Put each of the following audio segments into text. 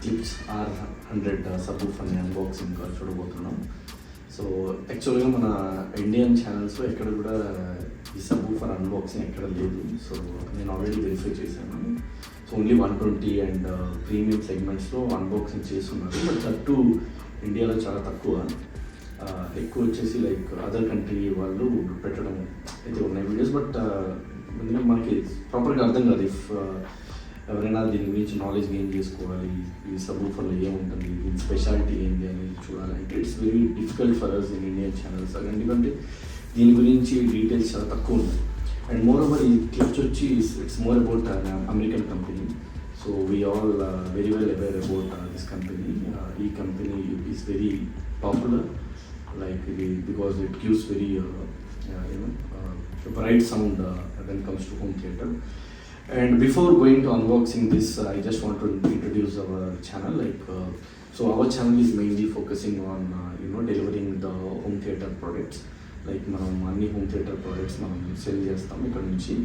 Clips R100 సబ్‌వూఫర్‌ని unboxing చూడబోతున్నాం. So యాక్చువల్గా మన ఇండియన్ ఛానల్స్లో ఎక్కడ కూడా ఈ సబ్‌వూఫర్ అన్బాక్సింగ్ ఎక్కడ లేదు. సో నేను ఆల్రెడీ వెరిఫై చేశాను. సో ఓన్లీ 120 అండ్ ప్రీమియం సెగ్మెంట్స్లో అన్బాక్సింగ్ చేస్తున్నారు. బట్ దట్టు ఇండియాలో చాలా తక్కువ. ఎక్కువ వచ్చేసి లైక్ అదర్ కంట్రీ వాళ్ళు పెట్టడం అయితే ఉన్నాయి వీడియోస్. బట్ ఎందుకంటే మనకి ప్రాపర్గా అర్థం కాదు. ఇఫ్ ఎవరైనా దీని గురించి నాలెడ్జ్ గెయిన్ చేసుకోవాలి, ఈ సబ్‌వూఫర్లో ఏముంటుంది, దీని స్పెషాలిటీ ఏంటి అనేది చూడాలంటే it's very difficult for us in Indian channels. ఎందుకంటే దీని గురించి డీటెయిల్స్ చాలా తక్కువ ఉన్నాయి. అండ్ మోర్ ఓవర్ ఈ క్లిప్స్ వచ్చి it's more about American company. So we all very well aware about this company. ఈ company is very popular like because it gives very bright sound when it comes to home theater. And before going to unboxing this, I just want to introduce our channel. So our channel is mainly focusing on delivering the home theater products. Like మనం అన్ని home theater products మనం sell చేస్తాం ఇక్కడ నుంచి.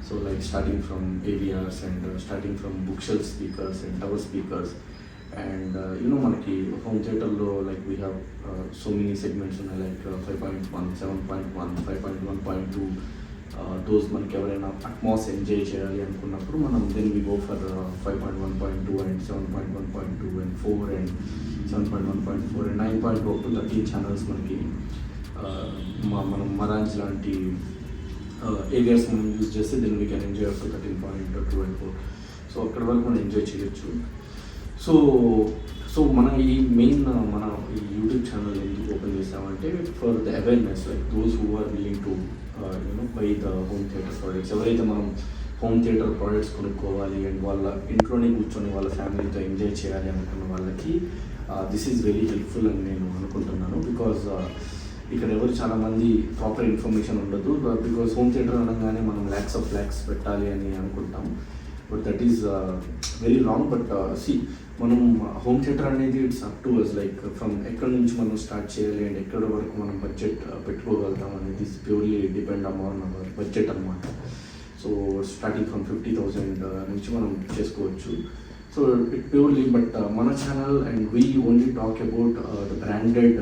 So like starting from AVRs and starting from bookshelf speakers and tower speakers. And మనకి home థియేటర్లో like we have so many segments ఉన్నాయి. Like 5.1, 7.1, 5.1.2. Those మనకి ఎవరైనా అట్మాస్ ఎంజాయ్ చేయాలి అనుకున్నప్పుడు మనం then we go for 5.1.2 and 7.1.2 and 4 and 7.1.4 and 9.2 up to 13 channels మనకి మనం మరాంజ్ లాంటి ఏరియాస్ మనం యూజ్ చేస్తే then we can enjoy up to 13.2 and 4. So అక్కడ వరకు మనం ఎంజాయ్ చేయొచ్చు. సో మన ఈ మెయిన్ మన ఈ యూట్యూబ్ ఛానల్ ఎందుకు ఓపెన్ చేసామంటే for the awareness, like those who are willing to buy the home theatre products. ఎవరైతే మనం హోమ్ థియేటర్ ప్రోడక్ట్స్ కొనుక్కోవాలి అండ్ వాళ్ళ ఇంట్లోనే కూర్చొని వాళ్ళ ఫ్యామిలీతో ఎంజాయ్ చేయాలి అనుకున్న వాళ్ళకి దిస్ ఈజ్ వెరీ హెల్ప్ఫుల్ అని నేను అనుకుంటున్నాను. బికాజ్ ఇక్కడ ఎవరు చాలామంది ప్రాపర్ ఇన్ఫర్మేషన్ ఉండదు. బికాజ్ హోమ్ థియేటర్ అనగానే మనం ల్యాక్స్ ఆఫ్ ల్యాక్స్ పెట్టాలి అని అనుకుంటాం. But that is very wrong. But మనం హోమ్ థియేటర్ అనేది it's up to us. Like from ఎక్కడి నుంచి మనం స్టార్ట్ చేయాలి అండ్ ఎక్కడ వరకు మనం బడ్జెట్ పెట్టుకోగలుగుతాం అనేది purely depend upon our budget అనమాట. సో స్టార్టింగ్ ఫ్రమ్ 50,000 నుంచి మనం చేసుకోవచ్చు. సో ఇట్ ప్యూర్లీ బట్ మన channel and we only talk about the branded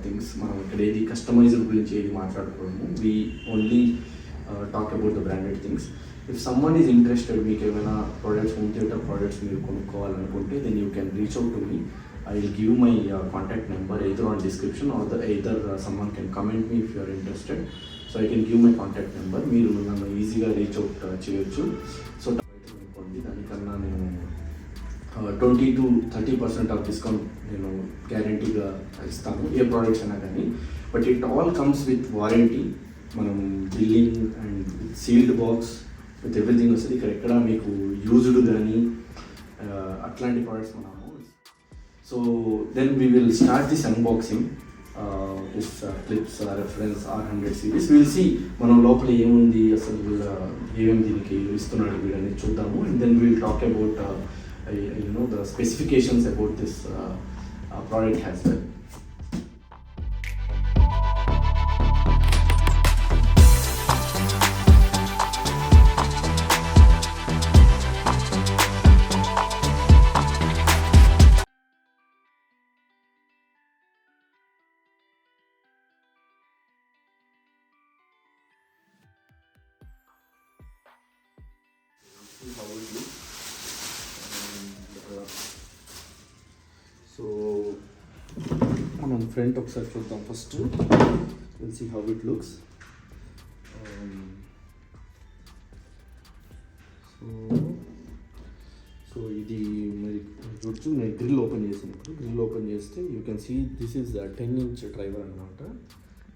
things. మనం ఇక్కడ ఏది కస్టమైజ్డ్ గురించి ఏది మాట్లాడుకోవడము. We only talk about the branded things. If someone is interested, మీకు ఏమైనా ప్రోడక్ట్స్ హోమ్ థియేటర్ ప్రోడక్ట్స్ మీరు కొనుక్కోవాలనుకుంటే then you can reach out to me. I will give my contact number either on description or either someone can comment me if you are interested. So I can give my contact number. మీరు నన్ను ఈజీగా reach out చేయొచ్చు. So అనుకోండి, దానికన్నా నేను 20-30% of discount నేను గ్యారంటీగా ఇస్తాను ఏ ప్రోడక్ట్స్ అయినా కానీ. But it all comes with warranty. మనం billing and with sealed box with everything వస్తుంది. ఇక్కడ ఎక్కడ మీకు యూజ్డ్ కానీ అట్లాంటి ప్రోడక్ట్స్ మనము. So then we will start this unboxing this Klipsch reference R100 series. Will see మనం లోపల ఏముంది, అసలు ఏమేమి దీనికి ఇస్తున్నాడు వీడని చూద్దాము. And then will talk about the specifications about this product as well. How will you? So మనం ఫ్రంట్ ఒకసారి చూద్దాం first. Will see how it looks. So ఇది మరి చూడచ్చు. నేను గ్రిల్ ఓపెన్ చేసినప్పుడు గ్రిల్ ఓపెన్ చేస్తే you can see this is 10-inch driver అనమాట.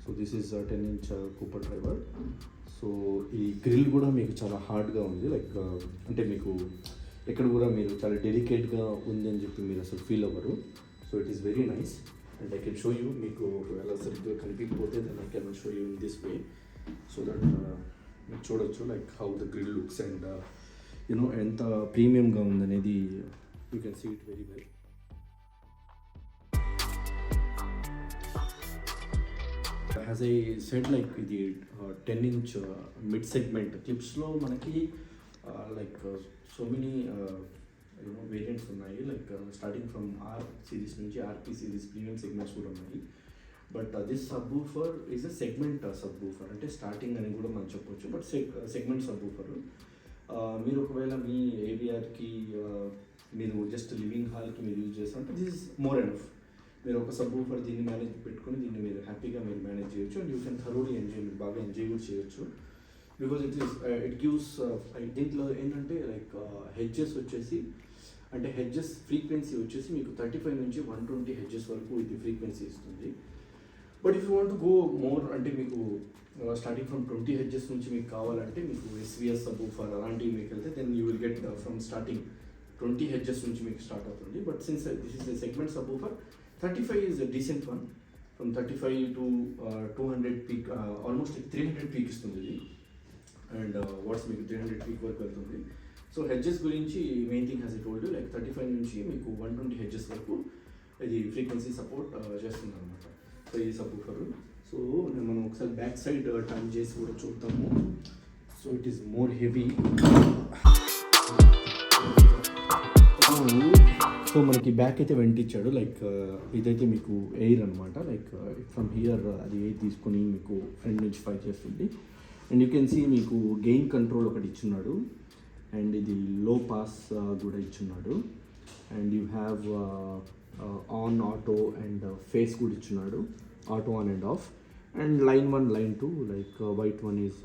So this is 10-inch copper driver. So ఈ గ్రిల్ కూడా మీకు చాలా హార్డ్గా ఉంది. లైక్ అంటే మీకు ఎక్కడ కూడా మీరు చాలా డెలికేట్గా ఉంది అని చెప్పి మీరు అసలు ఫీల్ అవ్వరు. So it is very nice and I can show you. మీకు ఒకవేళ సరిగ్గా కనిపించకపోతే then I can show you in this way so that మీరు చూడొచ్చు like how the grill looks and ఎంత ప్రీమియంగా ఉందనేది you can see it very well. As I said like ఇది 10-inch మిడ్ సెగ్మెంట్ క్లిప్స్లో మనకి like so many you know variants ఉన్నాయి, like starting from R series నుంచి ఆర్పీ సిరీస్ ప్రీమియం సెగ్మెంట్స్ కూడా ఉన్నాయి. But this subwoofer is a segment subwoofer, అంటే starting అని కూడా మనం చెప్పొచ్చు. బట్ సెగ్మెంట్ సబ్వూఫర్ మీరు ఒకవేళ మీ ఏవిఆర్కి మీరు జస్ట్ లివింగ్ హాల్కి మీరు యూజ్ చేస్తారంటే దిస్ ఇస్ మోర్ ఎనఫ్. మీరు ఒక సబ్వూఫర్ దీన్ని మేనేజ్ పెట్టుకొని దీన్ని మీరు హ్యాపీగా మీరు మేనేజ్ చేయొచ్చు. And you can thoroughly enjoy, మీరు బాగా ఎంజాయ్ కూడా చేయొచ్చు. బికాజ్ ఇట్ గివ్స్ దీంట్లో ఏంటంటే లైక్ హెడ్జెస్ వచ్చేసి, అంటే హెడ్జెస్ ఫ్రీక్వెన్సీ వచ్చేసి మీకు 35 నుంచి 120 హెడ్జెస్ వరకు ఇది ఫ్రీక్వెన్సీ ఇస్తుంది. But if you want go more, అంటే మీకు స్టార్టింగ్ ఫ్రమ్ 20 హెడ్జెస్ నుంచి మీకు కావాలంటే మీకు ఎస్విఎస్ సబ్వూఫర్ అలాంటివి మీకు వెళ్తే then you will get from starting 20 hertz నుంచి మీకు స్టార్ట్ అవుతుంది. But since this is the segment subwoofer, 35 is a decent one. From 35 to 200 peak, almost 300 peak ఇస్తుంది ఇది. అండ్ వాట్స్ మీకు 300 peak వరకు వెళ్తుంది. సో హెడ్జెస్ గురించి main thing has I told you, like 35 నుంచి మీకు 120 హెడ్జెస్ వరకు ఇది ఫ్రీక్వెన్సీ సపోర్ట్ చేస్తుంది అనమాట. సో ఈ సబ్వూఫర్. సో మనం ఒకసారి బ్యాక్ సైడ్ టర్న్ చేసి కూడా చూద్దాము. So it is more heavy. So మనకి బ్యాక్ అయితే వెంట ఇచ్చాడు, లైక్ ఇదైతే మీకు ఎయిర్ అనమాట, లైక్ ఫ్రమ్ హియర్ అది ఎయిర్ తీసుకొని మీకు ఫ్రంట్ నుంచి ఫైర్ చేస్తుంది. అండ్ యూ కెన్ సీ మీకు గెయిన్ కంట్రోల్ ఒకటి ఇచ్చున్నాడు, అండ్ ఇది లో పాస్ కూడా ఇచ్చున్నాడు. And you have on auto and phase కూడా ఇచ్చున్నాడు, auto on and off. And line 1 line 2, like white one is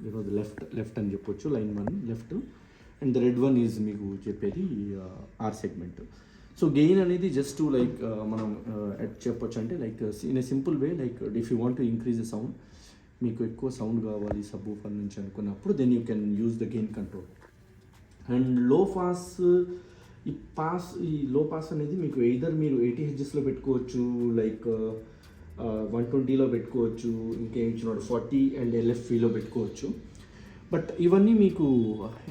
you know left అని చెప్పొచ్చు, line 1 left. And the red one is మీకు చెప్పేది ఆర్ సెగ్మెంట్. సో గెయిన్ అనేది just like మనం చెప్పొచ్చు అంటే like in a simple way, like if you want to increase the sound, మీకు ఎక్కువ సౌండ్ కావాలి సబ్వూఫర్ నుంచి అనుకున్నప్పుడు then you can use the gain control. And low pass, ఈ లో పాస్ అనేది మీకు ఎయిదర్ మీరు 80 హెడ్జెస్లో పెట్టుకోవచ్చు, లైక్ 120లో పెట్టుకోవచ్చు, ఇంకేం ఇచ్చినాడు 40 అండ్ LFVలో పెట్టుకోవచ్చు. బట్ ఇవన్నీ మీకు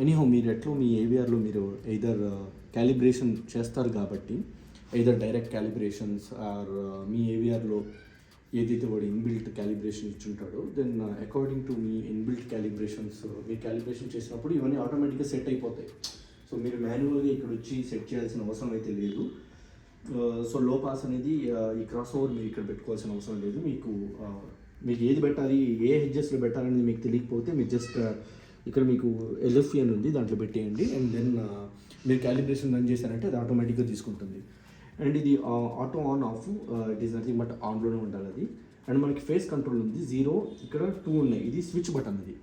ఎనీహౌ మీరు ఎట్లా మీ ఏవిఆర్లో మీరు ఎయిదర్ క్యాలిబ్రేషన్ చేస్తారు కాబట్టి, ఎయిదర్ డైరెక్ట్ క్యాలిబ్రేషన్స్ ఆర్ మీ ఏవిఆర్లో ఏదైతే వాడు ఇన్బిల్ట్ క్యాలిబ్రేషన్ ఇచ్చుంటాడో దెన్ అకార్డింగ్ టు మీ ఇన్బిల్ట్ క్యాలిబ్రేషన్స్ మీరు క్యాలిబ్రేషన్ చేసినప్పుడు ఇవన్నీ ఆటోమేటిక్గా సెట్ అయిపోతాయి. సో మీరు మాన్యువల్గా ఇక్కడ వచ్చి సెట్ చేయాల్సిన అవసరం అయితే లేదు. సో లో పాస్ అనేది ఈ క్రాస్ ఓవర్ మీరు ఇక్కడ పెట్టుకోవాల్సిన అవసరం లేదు. మీకు ఏది పెట్టాలి, ఏ హెడ్జెస్లో పెట్టాలనేది మీకు తెలియకపోతే మీరు జస్ట్ ఇక్కడ మీకు LFV అని ఉంది, దాంట్లో పెట్టేయండి. అండ్ దెన్ మీరు క్యాలిబ్రేషన్ రన్ చేశారంటే అది ఆటోమేటిక్గా తీసుకుంటుంది. అండ్ ఇది auto on off, it is nothing but ఆన్లోనే ఉండాలి అది. అండ్ మనకి ఫేస్ కంట్రోల్ ఉంది, 0 ఇక్కడ 2 ఉన్నాయి. ఇది స్విచ్ బటన్. అది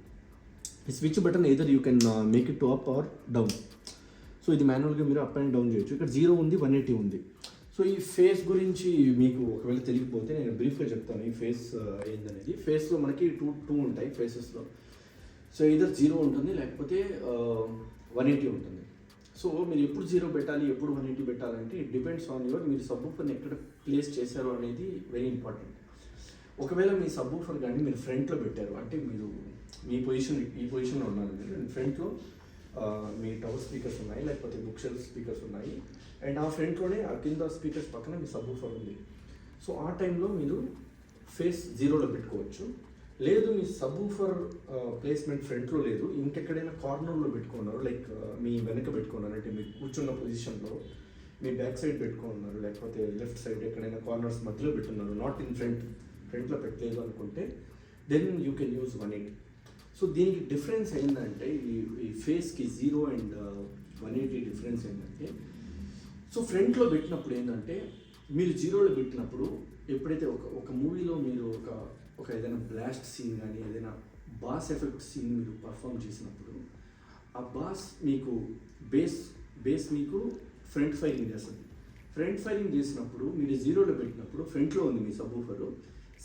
ఈ switch button either you can make it to up or down. So ఇది మాన్యువల్గా మీరు అప్ అండ్ డౌన్ చేయొచ్చు. ఇక్కడ 0 ఉంది, 180 ఉంది. సో ఈ ఫేస్ గురించి మీకు ఒకవేళ తెలియకపోతే నేను బ్రీఫ్గా చెప్తాను. ఈ ఫేస్ ఏందనేది, ఫేస్లో మనకి టూ ఉంటాయి ఫేసెస్లో. సో ఇదర్ 0 ఉంటుంది, లేకపోతే 180 ఉంటుంది. సో మీరు ఎప్పుడు 0 పెట్టాలి, ఎప్పుడు 180 పెట్టాలంటే ఇట్ డిపెండ్స్ ఆన్ యువర్, మీరు సబ్వూఫర్ని ఎక్కడ ప్లేస్ చేశారు అనేది వెరీ ఇంపార్టెంట్. ఒకవేళ మీ సబ్వూఫర్ కానీ మీరు ఫ్రంట్లో పెట్టారు అంటే మీరు ఈ పొజిషన్లో ఉన్నారు, మీరు ఫ్రంట్లో మీ టవర్ స్పీకర్స్ ఉన్నాయి, లేకపోతే బుక్ షెల్ఫ్ స్పీకర్స్ ఉన్నాయి, అండ్ ఆ ఫ్రంట్లోనే ఆ కింద స్పీకర్స్ పక్కన మీ సబ్వూఫర్ ఉంది. సో ఆ టైంలో మీరు ఫేస్ 0లో పెట్టుకోవచ్చు. లేదు మీ సబ్వూఫర్ ప్లేస్మెంట్ ఫ్రంట్లో లేదు, ఇంకెక్కడైనా కార్నర్లో పెట్టుకున్నారు, లైక్ మీ వెనక పెట్టుకున్నారు, అంటే మీరు కూర్చున్న పొజిషన్లో మీ బ్యాక్ సైడ్ పెట్టుకున్నారు, లేకపోతే లెఫ్ట్ సైడ్ ఎక్కడైనా కార్నర్స్ మధ్యలో పెట్టున్నారు, నాట్ ఇన్ ఫ్రంట్లో పెట్టలేదు అనుకుంటే then you can use 180. So దీనికి డిఫరెన్స్ ఏంటంటే ఈ ఫేస్కి 0 అండ్ 180 డిఫరెన్స్ ఏంటంటే, సో ఫ్రంట్లో పెట్టినప్పుడు ఏంటంటే మీరు 0లో పెట్టినప్పుడు ఎప్పుడైతే ఒక మూవీలో మీరు ఒక ఏదైనా బ్లాస్ట్ సీన్ కానీ ఏదైనా బాస్ ఎఫెక్ట్ సీన్ మీరు పర్ఫామ్ చేసినప్పుడు ఆ బాస్ మీకు బేస్ మీకు ఫ్రంట్ ఫైరింగ్ చేస్తుంది. ఫ్రంట్ ఫైరింగ్ చేసినప్పుడు మీరు 0లో పెట్టినప్పుడు ఫ్రంట్లో ఉంది మీ సబ్వూఫర్,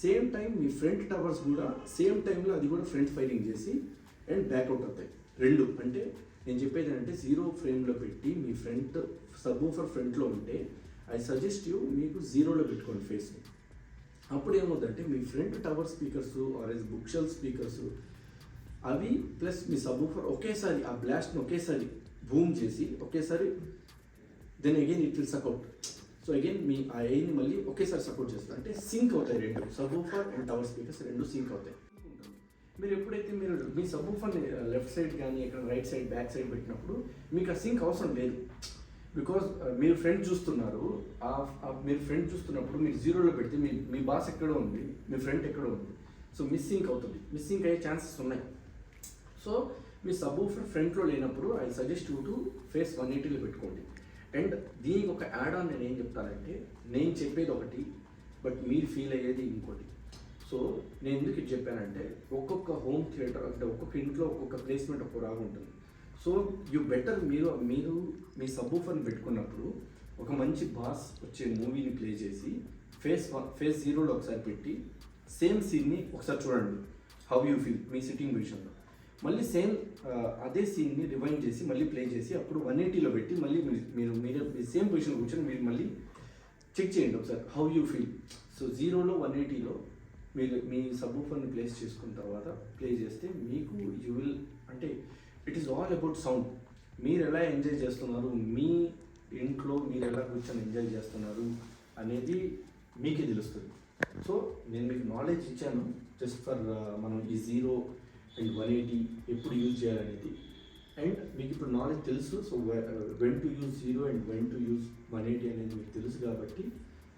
సేమ్ టైం మీ ఫ్రంట్ టవర్స్ కూడా సేమ్ టైంలో అది కూడా ఫ్రంట్ ఫైరింగ్ చేసి అండ్ బ్యాక్అవుట్ అవుతాయి రెండు. అంటే నేను చెప్పేది ఏంటంటే 0 ఫ్రేమ్లో పెట్టి మీ ఫ్రంట్ సబ్వూఫర్ ఫ్రంట్లో ఉంటే ఐ సజెస్ట్ యూ మీకు 0లో పెట్టుకోండి ఫేస్ని. అప్పుడు ఏమవుతుందంటే మీ ఫ్రంట్ టవర్ స్పీకర్స్ ఆర్ ఎస్ బుక్ షెల్ఫ్ స్పీకర్స్ అవి ప్లస్ మీ సబ్వూఫర్ ఒకేసారి ఆ బ్లాస్ట్ని ఒకేసారి బూమ్ చేసి ఒకేసారి then again it will suck out. So again మీ ఆ ఎయిర్ని మళ్ళీ ఒకేసారి సపోర్ట్ చేస్తారు, అంటే సింక్ అవుతాయి రెండు, సబ్వూఫర్ అండ్ టవర్ స్పీకర్స్ రెండు సింక్ అవుతాయి. మీరు ఎప్పుడైతే మీరు మీ సబ్‌వూఫర్‌ని లెఫ్ట్ సైడ్ కానీ ఇక్కడ రైట్ సైడ్ బ్యాక్ సైడ్ పెట్టినప్పుడు మీకు ఆ సింక్ అవసరం లేదు. బికాజ్ మీరు ఫ్రంట్ చూస్తున్నారు, మీరు ఫ్రంట్ చూస్తున్నప్పుడు మీరు జీరోలో పెడితే మీ బాస్ ఎక్కడో ఉంది, మీ ఫ్రంట్ ఎక్కడో ఉంది. సో మిస్సింగ్ అవుతుంది, మిస్సింగ్ అయ్యే ఛాన్సెస్ ఉన్నాయి. సో మీ సబ్‌వూఫర్ ఫ్రంట్లో లేనప్పుడు I suggest you to phase 180లో పెట్టుకోండి. అండ్ దీనికి ఒక యాడ్ ఆన్ నేను ఏం చెప్తానంటే, నేను చెప్పేది ఒకటి బట్ మీరు ఫీల్ అయ్యేది ఇంకోటి. సో నేను ఎందుకు ఇది చెప్పానంటే, ఒక్కొక్క హోమ్ థియేటర్ అంటే ఒక్కొక్క ఇంట్లో ఒక్కొక్క ప్లేస్మెంట్ ఒక్కొక్క రాగా ఉంటుంది. సో యూ బెటర్ మీరు మీ సబ్‌వూఫర్ని పెట్టుకున్నప్పుడు ఒక మంచి బాస్ వచ్చే మూవీని ప్లే చేసి ఫేస్ 0లో ఒకసారి పెట్టి సేమ్ సీన్ని ఒకసారి చూడండి, how you feel me sitting పొజిషన్లో. మళ్ళీ సేమ్ అదే సీన్ని రివైండ్ చేసి మళ్ళీ ప్లే చేసి అప్పుడు 180లో పెట్టి మళ్ళీ మీరు సేమ్ పొజిషన్ కూర్చొని మీరు మళ్ళీ చెక్ చేయండి ఒకసారి, హౌ యూ ఫీల్. సో 0లో 180లో మీరు మీ సబ్‌వూఫర్ని ప్లేస్ చేసుకున్న తర్వాత ప్లే చేస్తే మీకు యూ విల్ అంటే it is all about sound. మీరు ఎలా ఎంజాయ్ చేస్తున్నారు, మీ ఇంట్లో మీరు ఎలా కూర్చొని ఎంజాయ్ చేస్తున్నారు అనేది మీకే తెలుస్తుంది. సో నేను మీకు నాలెడ్జ్ ఇచ్చాను జస్ట్ ఫర్ మనం ఈ 0 అండ్ 180 ఎప్పుడు యూజ్ చేయాలనేది. అండ్ మీకు ఇప్పుడు నాలెడ్జ్ తెలుసు. So when to use 0 and when to use 180 అనేది మీకు తెలుసు కాబట్టి,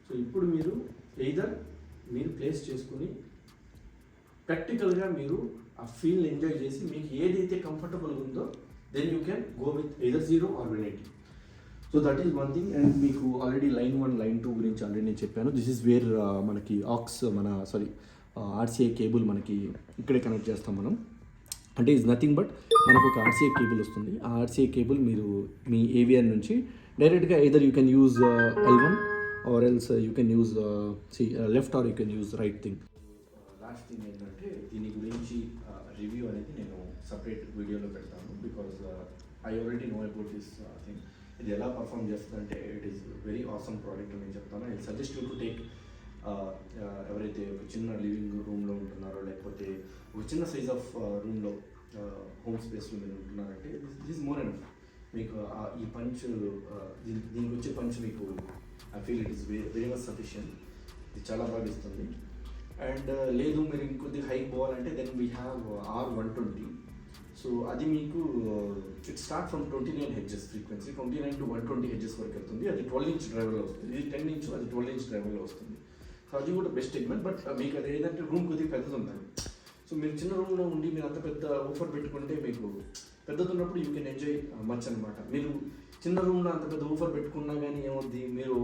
సో ఇప్పుడు మీరు ఎయిదర్ మీరు ప్లేస్ చేసుకుని ప్రాక్టికల్గా మీరు ఆ ఫీల్ని ఎంజాయ్ చేసి మీకు ఏదైతే కంఫర్టబుల్గా ఉందో then you can go with either 0 or 180. So that is one thing. And మీకు ఆల్రెడీ లైన్ 1 లైన్ 2 గురించి ఆల్రెడీ నేను చెప్పాను. దిస్ ఈస్ వేర్ మనకి ఆర్సీఐ కేబుల్ మనకి ఇక్కడే కనెక్ట్ చేస్తాం మనం. అంటే ఈజ్ నథింగ్ బట్ మనకు ఒక ఆర్సీఐ కేబుల్ వస్తుంది. ఆ ఆర్సీఐ కేబుల్ మీరు మీ ఏవిఆర్ నుంచి డైరెక్ట్గా either you can use L1 or else you can use left or you can use right thing. Last thing ఏంటంటే దీని గురించి రివ్యూ అనేది నేను సపరేట్ వీడియోలో పెడతాను. Because I already know about this thing. ఇది ఎలా పర్ఫామ్ చేస్తుందంటే it is very awesome product అని నేను చెప్తాను. I suggest you to take ఎవరైతే ఒక చిన్న లివింగ్ రూమ్లో ఉంటున్నారో లేకపోతే ఒక చిన్న సైజ్ ఆఫ్ రూమ్లో హోమ్ స్పేస్లో మీరు ఉంటున్నారంటే దిస్ ఈజ్ మోర్ ఎనఫ్. మీకు ఈ పంచ్ దీనికి వచ్చే పంచ్ మీకు I feel it is very much sufficient. ఇది చాలా బాగా ఇస్తుంది. అండ్ లేదు మీరు ఇంకొద్దిగా హైక్ పోవాలంటే then we have R120. So అది మీకు it start from 29 hedges frequency, 29 to 120 hedges వరకు వెళ్తుంది. అది 12 ఇంచ్ డ్రైవర్లో వస్తుంది. ఇది 10 ఇంచ్, అది 12 ఇంచ్ డ్రైవర్లో వస్తుంది. సో అది కూడా బెస్ట్ సెగ్మెంట్. బట్ మీకు అది ఏంటంటే రూమ్ కొద్దిగా పెద్దది ఉండాలి. సో మీరు చిన్న రూమ్లో ఉండి మీరు అంత పెద్ద ఊఫర్ పెట్టుకుంటే మీకు పెద్దది ఉన్నప్పుడు యూ కెన్ ఎంజాయ్ మచ్ అనమాట. మీరు చిన్న రూమ్లో అంత పెద్ద ఊఫర్ పెట్టుకున్నా కానీ ఏమవుద్ది, మీరు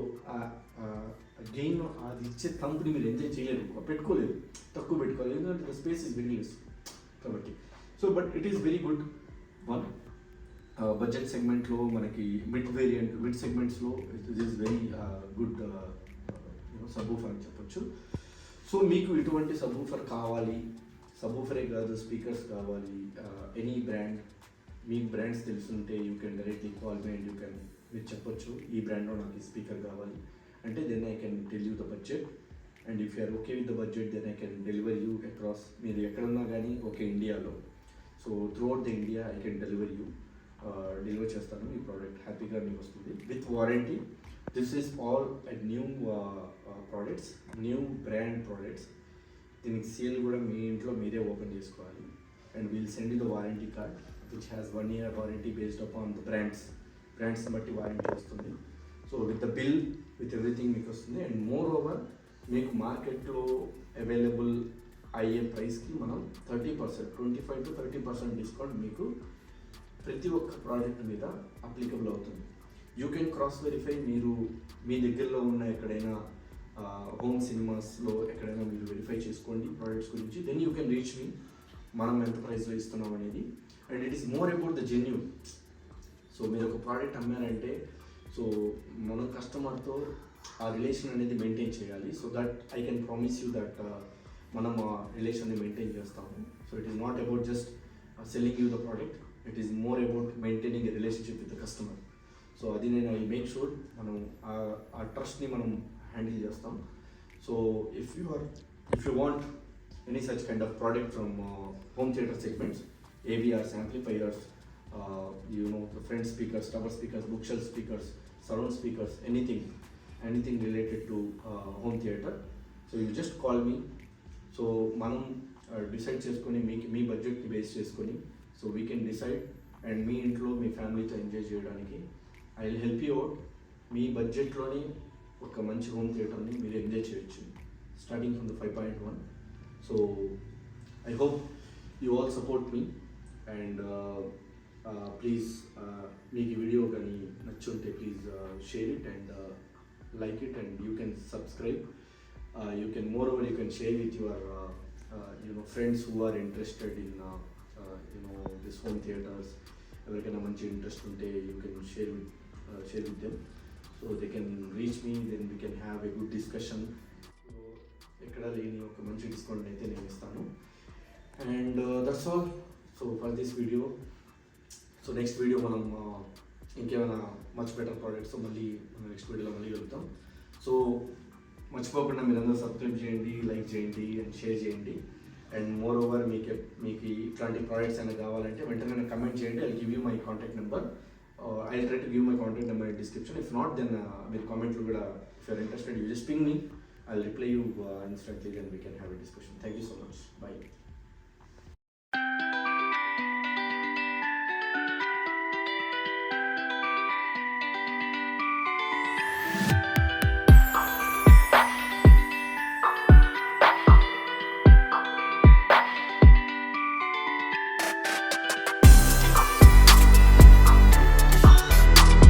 గెయిన్ అది ఇచ్చే కంపెనీ మీరు ఎంజాయ్ చేయలేరు, పెట్టుకోలేరు, తక్కువ పెట్టుకోలేదు. ఎందుకంటే the space is very less కాబట్టి. So but it is very good one. Budget సెగ్మెంట్లో మనకి మిడ్ సెగ్మెంట్స్లో it is very good subwoofer అని చెప్పొచ్చు. సో మీకు ఇటువంటి సబ్‌వూఫర్ కావాలి, సబ్‌వూఫరే కాదు స్పీకర్స్ కావాలి, ఎనీ బ్రాండ్, మీకు బ్రాండ్స్ తెలుసుంటే you can directly call me and మీరు చెప్పొచ్చు ఈ బ్రాండ్లో నాకు ఈ స్పీకర్ కావాలి అంటే then I can tell you the budget. And if you are okay with the budget then I can deliver you across. మీరు ఎక్కడున్నా కానీ ఓకే ఇండియాలో, so throughout the India I can deliver చేస్తాను. ఈ ప్రోడక్ట్ హ్యాపీగా మీకు వస్తుంది with warranty. This is all at new products, new brand products. దీనికి సేల్ కూడా మీ ఇంట్లో మీరే ఓపెన్ చేసుకోవాలి. And we'll send you the warranty card which has 1 year warranty based upon the బ్రాండ్స్ని బట్టి వారంటీ వస్తుంది. So with the bill with everything మీకు వస్తుంది. అండ్ మోర్ ఓవర్ మీకు మార్కెట్లో అవైలబుల్ అయ్యే ప్రైస్కి మనం 30%, 25 to 30% డిస్కౌంట్ మీకు ప్రతి ఒక్క ప్రోడక్ట్ మీద అప్లికబుల్ అవుతుంది. You can cross verify. మీరు మీ దగ్గరలో ఉన్న ఎక్కడైనా హోమ్ సినిమాస్లో ఎక్కడైనా మీరు వెరిఫై చేసుకోండి ప్రోడక్ట్స్ గురించి. Then you can reach me, మనం ఎంత ప్రైస్లో ఇస్తున్నాం అనేది. And it is more about the genuine. So మీరు ఒక ప్రోడక్ట్ అమ్మారంటే సో మనం కస్టమర్తో ఆ రిలేషన్ అనేది మెయింటైన్ చేయాలి. So that I can promise you that మనం ఆ రిలేషన్ని మెయింటైన్ చేస్తాము. So it is not about just selling you the product, it is more about maintaining a relationship with the customer. So అది నేను I make sure మనం ఆ ట్రస్ట్ని మనం handle చేస్తాం. So if you want any such kind of product from home theatre segments, AVRs, amplifiers, the front speakers, tower speakers, bookshelf speakers, surround speakers, anything related to home theater. So you just call me. So manam decide చేసుకొని మీ బడ్జెట్ని base చేసుకొని so we can decide and మీ ఇంట్లో మీ ఫ్యామిలీతో enjoy చేయడానికి I will help you out. మీ బడ్జెట్లోని ఒక మంచి హోమ్ థియేటర్ని మీరు ఎంజాయ్ చేయొచ్చు starting from the 5.1. So I hope you all support me and please మీకు ఈ వీడియో కానీ నచ్చుంటే please share it and like it, and you can subscribe. You can moreover you can share with your friends who are interested in this home theaters. ఎవరికైనా మంచి interest ఉంటే you can share with them so they can reach me, then we can have a good discussion. So ఎక్కడ లేని ఒక మంచి discount అయితే నేను ఇస్తాను. And that's all. So for this video, so next video మనం ఇంకేమైనా మచ్ బెటర్ ప్రోడక్ట్స్ మళ్ళీ మన నెక్స్ట్ వీడియోలో మళ్ళీ కలుగుతాం. సో మర్చిపోకుండా మీరందరూ సబ్స్క్రైబ్ చేయండి, లైక్ చేయండి అండ్ షేర్ చేయండి. అండ్ మోర్ ఓవర్ మీకు ఇట్లాంటి ప్రోడక్ట్స్ అయినా కావాలంటే వెంటనే కమెంట్ చేయండి. I give you my contact number. I try to give my contact number in description. If not then మీరు కామెంట్లు కూడా if you're interested you just ping me. I will reply you instantly, then we can have a discussion. Thank you so much. By.